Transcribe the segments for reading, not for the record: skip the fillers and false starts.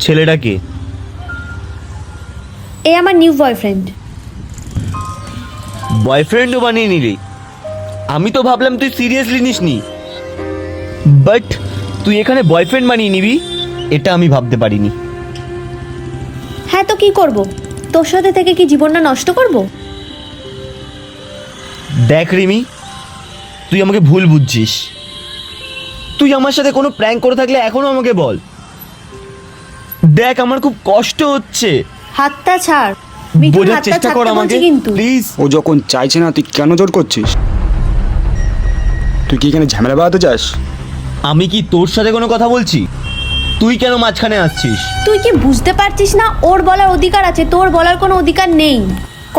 ছেলেটা কে? এ আমার new boyfriend. বয়ফ্রেন্ডও বানিয়ে নিলি? আমি তো ভাবলাম তুই সিরিয়াসলি নিসনি, বাট তুই এখানে বয়ফ্রেন্ড বানিয়ে নিবি এটা আমি ভাবতে পারিনি। হ্যাঁ তো কি করব, তোর সাথে থেকে কি জীবনটা নষ্ট করব? দেখ রিমি, তুই আমাকে ভুল বুঝছিস। তুই আমার সাথে কোনো প্র্যাঙ্ক করে থাকলে এখনো আমাকে বল। দেখ আমার খুব কষ্ট হচ্ছে, হাতটা ছাড় মিঠুন, বোঝার হাতটা চেষ্টা কর ছাড়তে আমাকে বলছি কিন্তু। প্লিজ। ও যখন চাইছে না তুই কেন জোর করছিস? তুই কি এখানে ঝামেলা বাড়াতে চাস? আমি কি তোর সাথে কোনো কথা বলছি? তুই কেন মাঝখানে আসছিস? তুই কি বুঝতে পারছিস না ওর বলার অধিকার আছে, তোর বলার কোনো অধিকার নেই।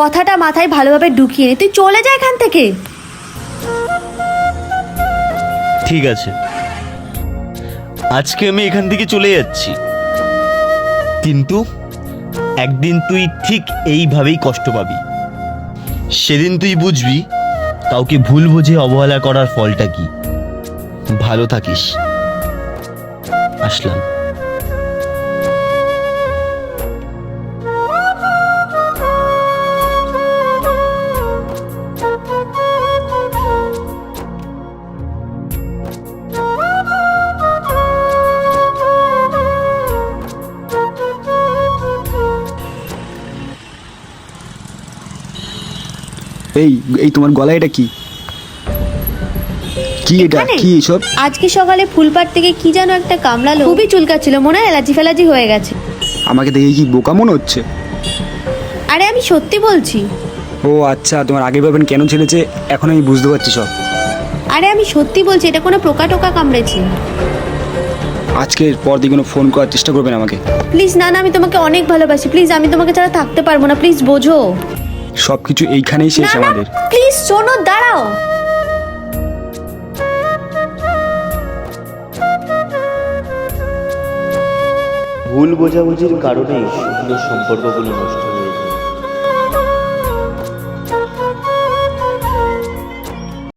কথাটা মাথায় ভালোভাবে ঢুকিয়ে নে, তুই চলে যা এখান থেকে। ঠিক আছে, আজকে আমি এখান থেকে চলে যাচ্ছি, কিন্তু একদিন তুই ঠিক এইভাবেই কষ্ট পাবি। সেদিন তুই বুঝবি কাউকে ভুল বুঝে অবহেলা করার ফলটা কি। ভালো থাকিস। আসলাম। এই এই তোমার গলায় এটা কি? কি এটা? এখানে? কি এসব? আজকে সকালে ফুলপাড় থেকে কি যেন একটা কামড়ালো, খুবই চুলকাচ্ছিল, মনে হয় অ্যালার্জি ফ্যালার্জি হয়ে গেছে। আমাকে দেখে কি বোকা মনে হচ্ছে? আরে আমি সত্যি বলছি। ও আচ্ছা, তোমার আগের বয়ফ্রেন্ড কেন ছেড়েছে এখন আমি বুঝতে পারছি সব। আরে আমি সত্যি বলছি, এটা কোনো পোকা টোকা কামড়েছে। আজকের পর দিয়ে কোনো ফোন করার চেষ্টা করবেন আমাকে। প্লিজ না না, আমি তোমাকে অনেক ভালোবাসি, প্লিজ আমি তোমাকে ছাড়া থাকতে পারবো না, প্লিজ বোঝো। সব কিছু এইখানেই শেষ না না আমাদের। প্লিজ শোনো, দাঁড়াও। ভুল বোঝাবুঝির কারণেই সুন্দর সম্পর্কগুলো নষ্ট হয়ে যায়।